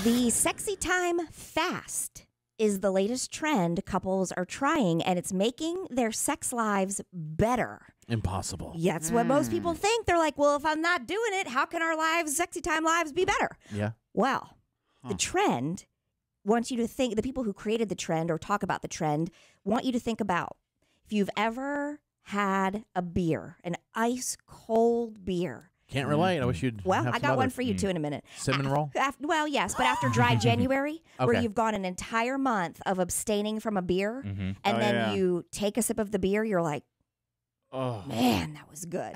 The sexy time fast is the latest trend couples are trying, and it's making their sex lives better. Impossible. Yeah, that's what most people think. They're like, well, if I'm not doing it, how can our lives, sexy time lives, be better? Yeah. Well, the trend wants you to think, the people who created the trend or talk about the trend want you to think about if you've ever had a beer, an ice cold beer. Can't relate. I wish you'd. Well, have I some got other one for you too in a minute. cinnamon roll. Well, yes, but after dry January, where Okay. you've gone an entire month of abstaining from a beer, and Oh, then yeah. you take a sip of the beer, you're like, Oh. man, that was good.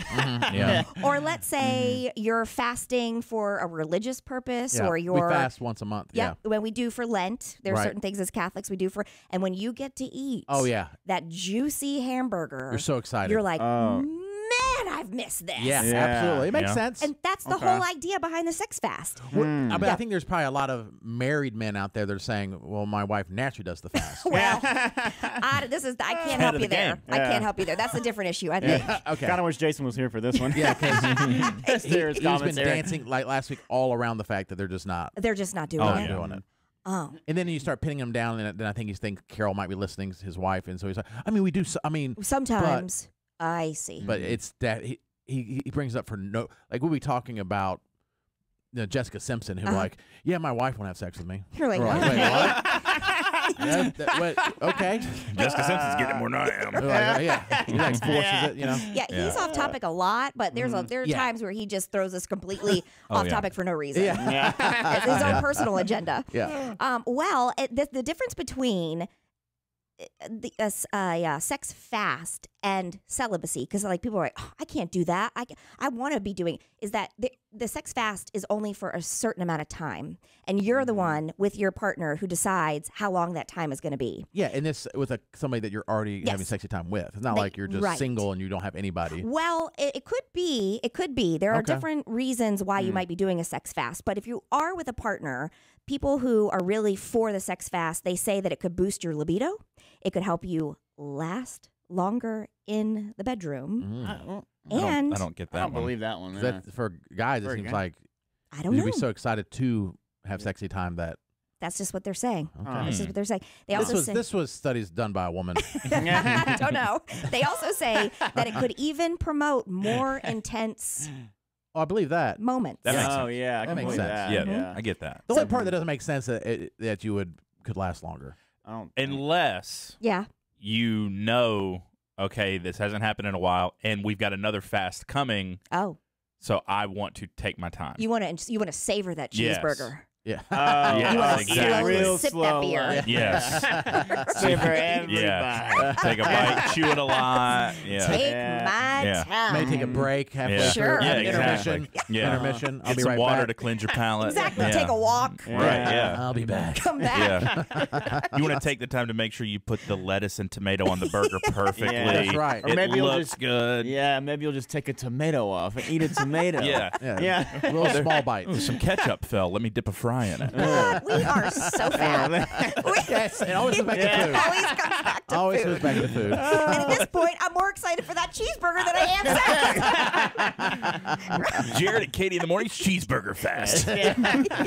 Yeah. Or let's say you're fasting for a religious purpose, Yeah. or We you're fast once a month. Yeah. when we do for Lent, there are Right. certain things as Catholics we do for, and when you get to eat, Oh yeah. that juicy hamburger, You're so excited. you're like, Oh. man, I've missed this. Yeah, Yeah. absolutely. It makes Yeah. sense. And that's the Okay. whole idea behind the sex fast. I think there's probably a lot of married men out there that are saying, "Well, my wife naturally does the fast." Well, I can't help of you the there. game. I Yeah. can't help you there. That's a different issue, I think. Okay. Kind of wish Jason was here for this one. Yeah, because Serious he's been commentary. dancing like last week all around the fact that they're just not They're just not doing not it. doing it. Oh, And then you start pinning him down, and then I think he's thinking Carol might be listening to his wife, and so he's like, "I mean, we do. I mean, sometimes I see. but it's that he brings up for no like we'll be talking about Jessica Simpson, who like, yeah, my wife won't have sex with me. You're like, We're like, "Oh." wait, what? Yeah, wait, okay. Jessica Simpson's getting it more than I am. We're like, yeah, he like forces it, you know. Yeah, he's off topic a lot, but there are Yeah. times where he just throws us completely off yeah. topic for no reason. Yeah, It's his own personal agenda. yeah. Well, the difference between the sex fast and celibacy, because like people are like, oh, I can't do that. I want to be doing, is that the sex fast is only for a certain amount of time, and you're the one with your partner who decides how long that time is going to be. Yeah, and this with somebody that you're already having sexy time with. It's not like you're just right. single and you don't have anybody. Well, it could be. It could be. There are Okay. different reasons why you might be doing a sex fast. But if you are with a partner, people who are really for the sex fast, they say that it could boost your libido. It could help you last longer in the bedroom. And I don't get I that don't one. believe that one. Yeah. That for guys, it For a seems guy. like I don't you'd know. be so excited to have sexy time that. That's just what they're saying. Okay. That's just what they're saying. They This also was say, this was studies done by a woman. I don't know. They also say that it could even promote more intense Oh, I believe that. moments. That makes Oh sense. yeah, I That can makes believe sense. that. Yeah, I get that. The only part that doesn't make sense that you could last longer. I don't. Unless Yeah. you know, okay, this hasn't happened in a while, and we've got another fast coming, Oh, so I want to take my time. you want to savor that Yes. cheeseburger. Yeah. Oh, Yeah, You want to exactly. slowly Real sip slow, that beer. like- Yes. Savor every Yeah. bite. Take a bite, chew it a lot. Yeah. Take Yeah. my Yeah. time. May take a break halfway Yeah. through. Sure. Yeah, Intermission. exactly. Yeah. Intermission. I'll Get be some right water back. to cleanse your palate. Exactly. Yeah. Take a walk. Yeah. Right, yeah. I'll be back. Come back. Yeah. You want to take the time to make sure you put the lettuce and tomato on the burger perfectly. Yeah. That's right. It Or maybe you'll looks just- good. Yeah, maybe you'll just take a tomato off and eat a tomato. Yeah. Yeah. Yeah. Little small Ooh, bites. some ketchup fell. Let me dip a fry in it. God, we are so fat. Yes, it always goes back to food. Always comes back to Always food. goes back to food. And at this point, I'm more excited for that cheeseburger than I am sex. Jared and Katie in the morning's cheeseburger fast.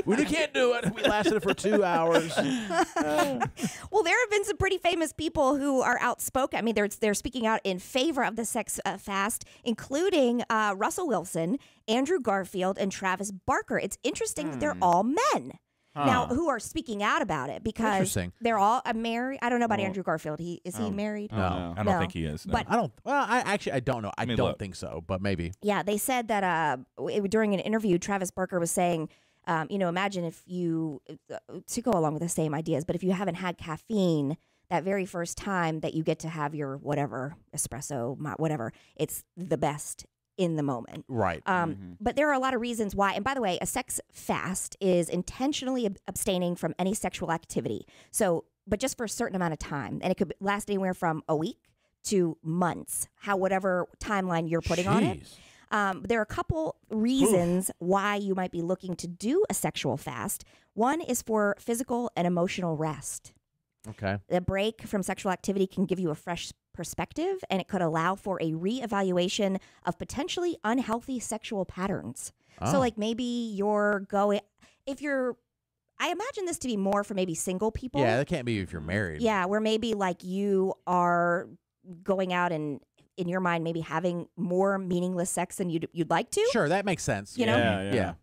We can't do it. We lasted it for 2 hours. Well, there have been some pretty famous people who are outspoken. I mean, they're speaking out in favor of the sex fast, including Russell Wilson, Andrew Garfield, and Travis Barker. It's interesting that they're all men. Now, who are speaking out about it because Interesting. they're all married. I don't know about Andrew Garfield. Is he married? No. I don't No. think he is. No. But I don't. Well, I don't know. I mean, don't look. think so, but maybe. Yeah, they said that during an interview, Travis Barker was saying, imagine if you, to go along with the same ideas, but if you haven't had caffeine that very first time that you get to have your whatever, espresso, whatever, it's the best in the moment. Right. But there are a lot of reasons why. And by the way, a sex fast is intentionally abstaining from any sexual activity. So, but just for a certain amount of time. And it could last anywhere from a week to months, whatever timeline you're putting on it. Jeez. There are a couple reasons why you might be looking to do a sexual fast. One is for physical and emotional rest. Okay. The break from sexual activity can give you a fresh perspective, and it could allow for a reevaluation of potentially unhealthy sexual patterns. So, Oh. like maybe you're going, if you're, I imagine this to be more for maybe single people. Yeah, that can't be if you're married. Yeah, where maybe like you are going out and in your mind maybe having more meaningless sex than you'd like to. Sure, that makes sense. You know? Yeah.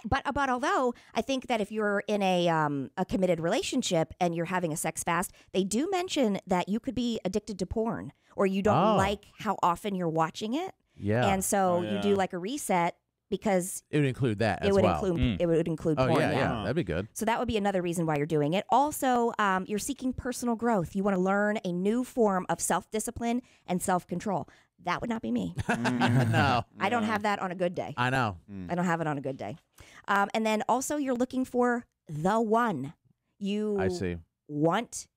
But although I think that if you're in a committed relationship and you're having a sex fast, they do mention that you could be addicted to porn or you don't like how often you're watching it. Yeah. And so you do like a reset because it would include that it would include Oh, porn. yeah, that'd be good. So that would be another reason why you're doing it. Also, you're seeking personal growth. You want to learn a new form of self-discipline and self-control. That would not be me. No. I don't have that on a good day. I know. I don't have it on a good day. And then also you're looking for the one. I see. Want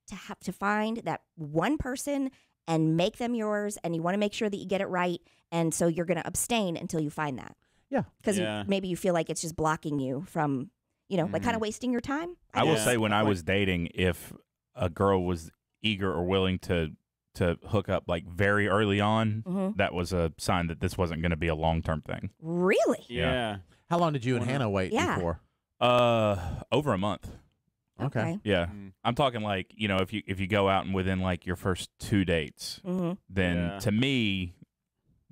to find that one person and make them yours, and you want to make sure that you get it right. And so you're going to abstain until you find that. Yeah. Because maybe you feel like it's just blocking you from, like kind of wasting your time. I will say when I was dating, if a girl was eager or willing to hook up like very early on, that was a sign that this wasn't going to be a long-term thing. Really? Yeah. How long did you and Hannah wait before? Over a month. Okay. Yeah. I'm talking like, if you go out and within like your first 2 dates, then to me,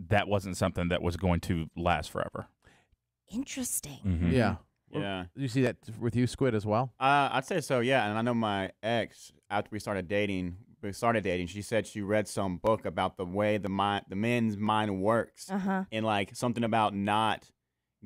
that wasn't something that was going to last forever. Interesting. Yeah. Yeah. You see that with you, Squid, as well? I'd say so, yeah. And I know my ex, after we started dating, she said she read some book about the way the men's mind works. And like something about not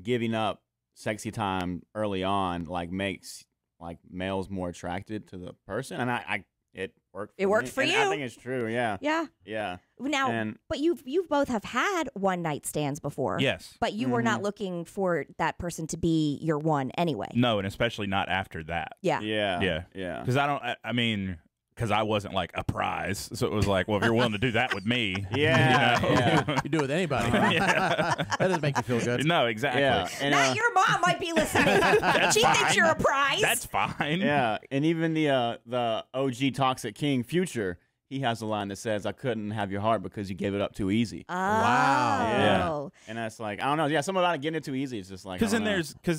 giving up sexy time early on like makes like males more attracted to the person. And it worked for It worked me. for And you. I think it's true, yeah. Yeah. Yeah. Now, but you've both have had one night stands before. Yes. But you were not looking for that person to be your one anyway. No, and especially not after that. Yeah. Yeah. Because because I wasn't like a prize. So it was like, well, if you're willing to do that with me. Yeah. You do it with anybody. That doesn't make you feel good. No, exactly. Yeah. And, Now your mom might be listening. She thinks you're a prize. That's fine. yeah. And even the OG Toxic King Future, he has a line that says, "I couldn't have your heart because you gave it up too easy." Oh. Wow. Yeah. And that's like, I don't know. Yeah, something about it getting it too easy. It's just like, Because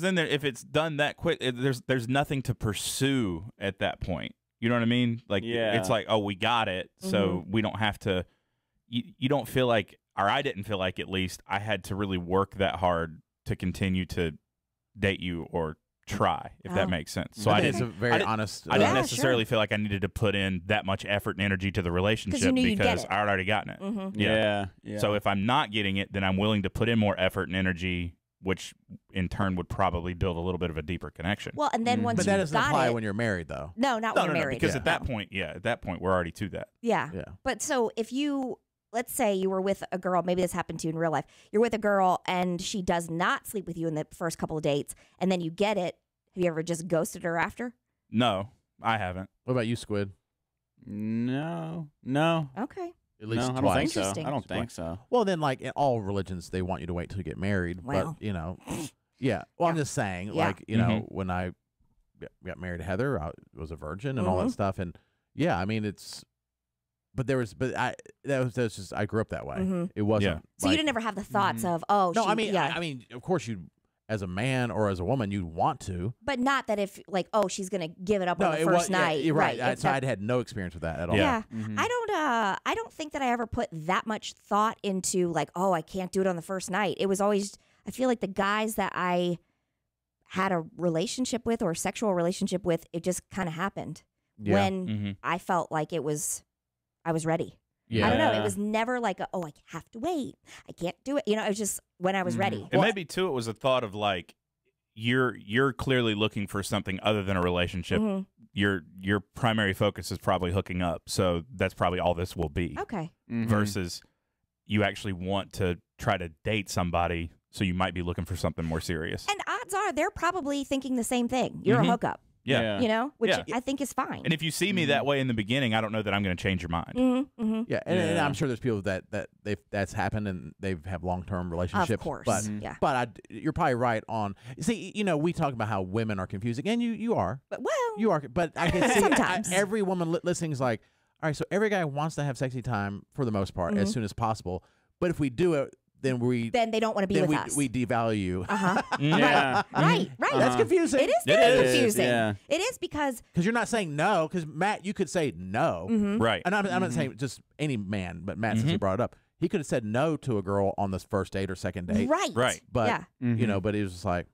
then if it's done that quick, there's nothing to pursue at that point. You know what I mean? Like, it's like, oh, we got it, so we don't have to. You don't feel like, or I didn't feel like, at least, I had to really work that hard to continue to date you or try, if that makes sense. So I It's didn't. a very honest. I didn't Yeah, necessarily feel like I needed to put in that much effort and energy to the relationship you knew you'd get because it. I had already gotten it. Yeah. So if I'm not getting it, then I'm willing to put in more effort and energy, which in turn would probably build a little bit of a deeper connection. Well, and then once But you that doesn't got apply it, when you're married, though. no, not when you're no, married. because at that point, we're already to that. Yeah. Yeah. But so if you, let's say you were with a girl, maybe this happened to you in real life. You're with a girl and she does not sleep with you in the first couple of dates, and then you get it. Have you ever just ghosted her after? No, I haven't. What about you, Squid? No. Okay. At least No, I don't twice. think so. Interesting. I don't think so. Well, then, like in all religions, they want you to wait till you get married. Well. But yeah. Well, I'm just saying, Yeah. like when I got married to Heather, I was a virgin and all that stuff, and yeah, I mean it's. But that was just I grew up that way. It wasn't. Yeah. So you didn't ever have the thoughts of, oh, No, she, I mean, yeah. I mean, of course you, as a man or as a woman, you'd want to. But not that if, like, oh, she's going to give it up No, on the it first was, night. Yeah, you're right. If So that- I'd had no experience with that at all. Yeah. Mhm. I don't think that I ever put that much thought into like, oh, I can't do it on the first night. It was always, I feel like the guys that I had a relationship with or sexual relationship with, it just kind of happened when I felt like I was ready. Yeah. I don't know. It was never like, oh, I have to wait. I can't do it. It was just when I was ready. And maybe too, it was a thought of like, you're clearly looking for something other than a relationship. Your primary focus is probably hooking up, so that's probably all this will be. Okay. Versus you actually want to try to date somebody, so you might be looking for something more serious. And odds are they're probably thinking the same thing. You're a hookup. Yeah. Which Yeah. I think is fine. And if you see me that way in the beginning, I don't know that I'm going to change your mind. Yeah, and I'm sure there's people that that's happened and they have long-term relationships. Of course. But Yeah. but you're probably right on. See, we talk about how women are confusing, and you are. But well, You are, but I can see Sometimes. every woman listening is like, all right, so every guy wants to have sexy time for the most part as soon as possible. But if we do it, then they don't want to be with us. We devalue you. Yeah. Right. That's confusing. It is very confusing. Yeah. It is because you're not saying no. Because Matt, you could say no, Right? and I'm not saying just any man, but Matt, since you brought it up, he could have said no to a girl on this first date or second date, Right. But you know, but he was just like,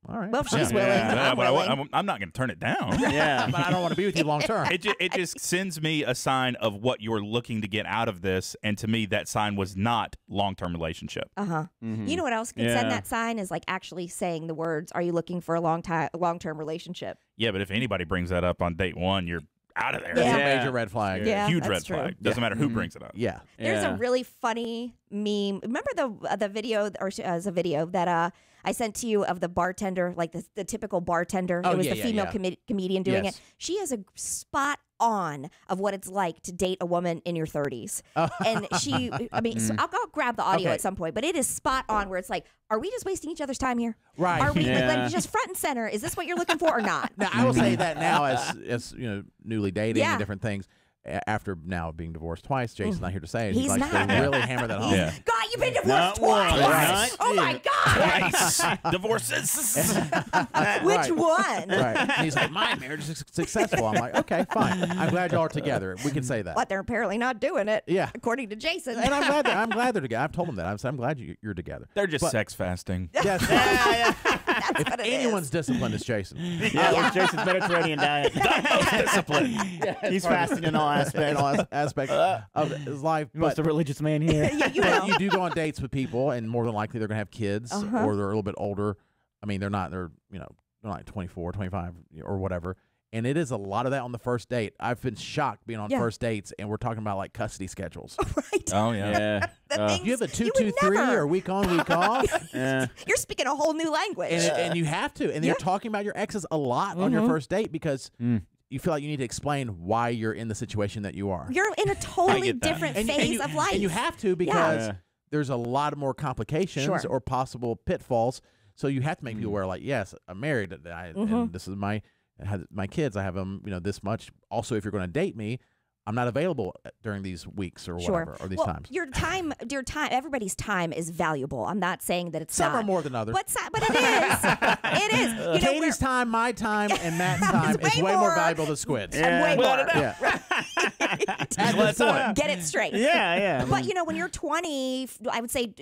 all right, well, if she's willing, Yeah, then I'm but willing. I'm not going to turn it down. Yeah. but I don't want to be with you long term. It just sends me a sign of what you're looking to get out of this, and to me, that sign was not long-term relationship. You know what else could send that sign is like actually saying the words, "Are you looking for a long-term relationship?" Yeah, but if anybody brings that up on date one, you're out of there. That's Yeah. a major red flag. Yeah. Huge that's red true. flag. Doesn't matter who brings it up. Yeah. There's a really funny meme. Remember the video, or as a video that I sent to you of the bartender, like the typical bartender. Oh, it was yeah, the yeah, female yeah. comedian doing Yes. it. She has a spot on of what it's like to date a woman in your 30s. And she, I mean, so I'll grab the audio Okay. at some point, but it is spot on where it's like, are we just wasting each other's time here? Right. Are we Yeah. like just front and center? Is this what you're looking for or not? Now I will say that now, as you know, newly dating Yeah. and different things. After now being divorced twice, Jason's not here to say it. He's He likes not. to really hammer that home. Yeah. God, you've been divorced Not twice. once. Oh my God. Twice divorces. Which one? Right. And he's like, my marriage is successful. I'm like, okay, fine. I'm glad y'all are together. We can say that. But they're apparently not doing it. Yeah. According to Jason. And I'm glad they're together. I've told him that. I'm glad you're together. They're just But- sex fasting. Yes. That's what it is. Anyone's disciplined is Jason. Yeah, with Jason's Mediterranean diet. Discipline. He's fasting in all aspects. In all aspects of his life. Most But a religious man here. Yeah, you but know. you do go on dates with people, and more than likely they're going to have kids, Uh-huh. or they're a little bit older. I mean, they're like 24, 25, or whatever. And it is a lot of that on the first date. I've been shocked being on Yeah. first dates, and we're talking about like custody schedules. Right. Oh yeah. Yeah. The things You have a you would 2-2-3 never- or week on, week off, Yeah. You're speaking a whole new language. and you have to. And you're talking about your exes a lot on your first date because you feel like you need to explain why you're in the situation that you are. You're in a totally get that. different And phase you, of life. and you have to because Yeah. there's a lot more complications Sure. or possible pitfalls. So you have to make people aware, like, yes, I'm married, and this is my kids. I have them, this much. Also, if you're going to date me, I'm not available during these weeks or whatever, or these well, times. Your time, everybody's time is valuable. I'm not saying that it's Some not. are more than others. But it is. It is. You know, Katie's time, my time, and Matt's time It's is way way more more. valuable than Squid's. and way Yeah. more. Yeah. At this point. Get it straight. Yeah, yeah. But when you're 20, I would say,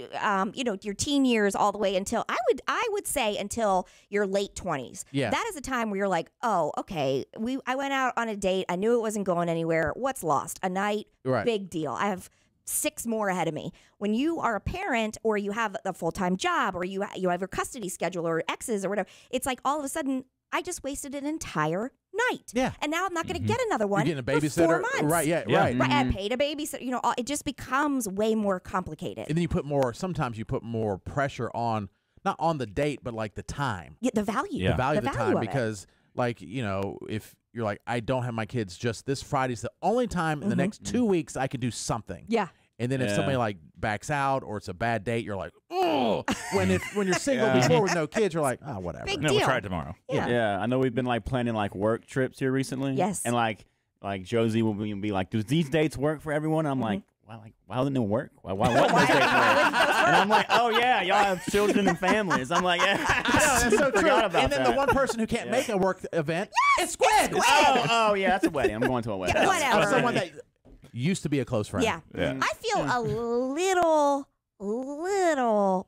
your teen years all the way until I would say until your late 20s. Yeah. That is a time where you're like, oh, okay, I went out on a date. I knew it wasn't going anywhere. What's lost? A night, Right. big deal. I have 6 more ahead of me. When you are a parent or you have a full-time job or you have your custody schedule or exes or whatever, it's like all of a sudden I just wasted an entire night. Yeah. And now I'm not going to get another one. You're getting a for babysitter. 4 months. Right, yeah, Yeah. right. Right, I paid a babysitter. It just becomes way more complicated. And then sometimes you put more pressure on, not on the date, but like the time. Yeah, the value. Yeah. The value of the time of it. because, like, if you're like, I don't have my kids just this Friday's the only time in the next 2 weeks I can do something. Yeah. And then if Yeah. somebody like backs out or it's a bad date, you're like, oh. When you're single before with no kids, you're like, oh, whatever. Big No, we'll deal. try it tomorrow. Yeah. Yeah, I know we've been like planning like work trips here recently. Yes. And like Josie will be like, "Do these dates work for everyone?" I'm like, why wouldn't it work? Why wouldn't those dates work? And I'm like, oh yeah, y'all have children and families. I'm like, yeah, That's so true. forgot about And then that. the one person who can't make a work event, it's Squid. Oh yeah, that's a wedding. I'm going to a wedding. Whatever. Of someone that used to be a close friend. Yeah. Yeah. I feel a little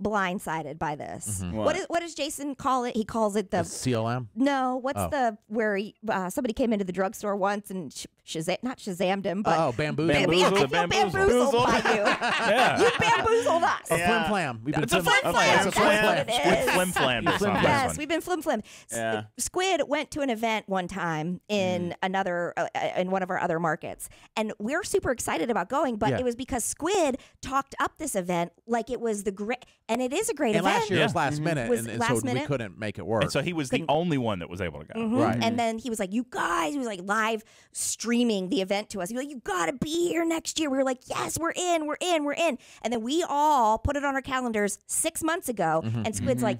blindsided by this. What does Jason call it? He calls it the It's CLM. no. What's Oh. the where somebody came into the drugstore once and not Shazammed him, but Oh, bamboo. I Bamboozled. feel Bamboozled. bamboozled by you. Yeah. You bamboozled us. A Yeah. flim flam. We've been It's a flim- flim flam. It's a flim That's what flam. it is. Flim flam this Flim on flam. this Yes, one. we've been flim. Yeah. Squid went to an event one time in another in one of our other markets, and we're super excited about going. But Yeah. it was because Squid talked up this event like it was the great, and it is a great And event. last year was last minute, Was and last so we minute. couldn't make it work. And so he was the only one that was able to go. Right. And then he was like, "You guys," he was like live streaming the event to us. He was like, "You got to be here next year." We were like, "Yes, we're in. And then we all put it on our calendars 6 months ago, and Squid's like,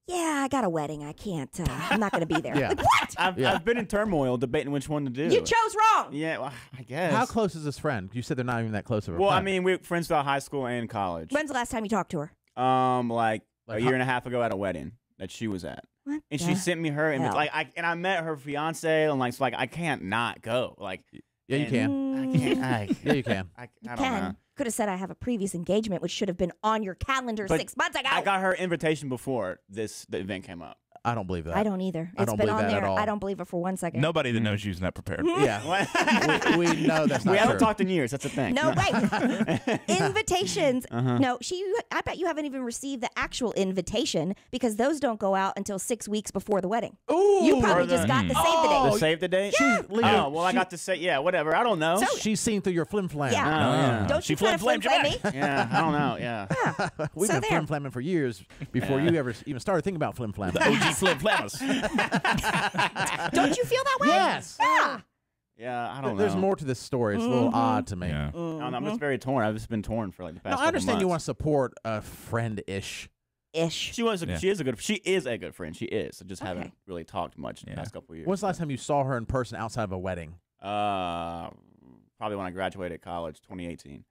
yeah, I got a wedding. I can't. I'm not going to be there. Yeah. Like, what? I've been in turmoil debating which one to do. You chose wrong. Yeah, well, I guess. How close is this friend? You said they're not even that close of a Well, I friend. mean, we're friends throughout high school and college. When's the last time you talked to her? Like a Like year and a half ago at a wedding that she was at. What And the she sent me her, and hell? I met her fiance, and like, so like I can't not go. Like, yeah, you can. I can't. Yeah, you can. I You don't know. can. Could have said I have a previous engagement, which should have been on your calendar But 6 months ago. I got her invitation before the event came up. I don't believe that. I don't either. I It's don't been believe on that at there. all. I don't believe it for 1 second. Nobody that knows you's not prepared. Yeah. we know that's not We true. haven't talked in years. That's the thing. No, right. Invitations. Uh-huh. No, I bet you haven't even received the actual invitation because those don't go out until 6 weeks before the wedding. Ooh, You probably or just the- got the save the date. The save the date? Leah, Oh, well, I got to say, yeah, whatever. I don't know. So- she's seen through your flim flam. Yeah. Oh, yeah. Don't She you try to flim-flammed flim your me. Yeah, I don't know. Yeah. We've So been there. flim flamming for years before you ever even started thinking about flim flam. The OG Flip Flammers. Don't you feel that way? Yes. Yeah. Yeah, I don't know. There's more to this story. It's a little odd to me. Yeah. I don't know. I'm just very torn. I've just been torn for like the past No, I couple understand you want months. to support a friend-ish. Ish. She was. Yeah. She is a good friend. She is. I just haven't Okay. really talked much in the Yeah. past couple of years. When's the last time you saw her in person outside of a wedding? Probably when I graduated college, 2018.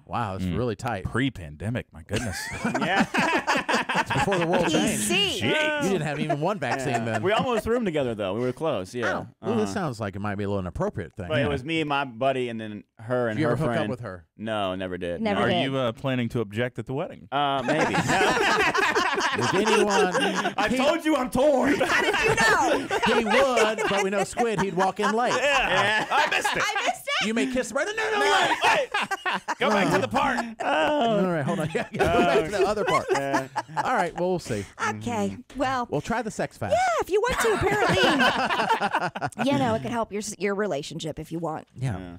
Wow, that's really tight. Pre-pandemic, my goodness. Yeah. It's before the world changed. PC. You didn't have even one vaccine then. We almost roomed together though. We were close. Yeah. Well, this sounds like it might be a little inappropriate thing. But it was me and my buddy, and then her and Did you her ever hook friend. up with her? No, never did. Never no. Are did. you planning to object at the wedding? Maybe. If anyone, I told you I'm torn. How did you know? he would, but we know Squid, he'd walk in late. Yeah. I missed it. I missed it. You may kiss the brother. No, wait. Wait. Go back to the part. All right, hold on. Yeah, go back to the other part. All right, well, we'll see. Okay. Well, We'll try the sex fast. yeah, if you want to, apparently, it could help your relationship if you want. Yeah.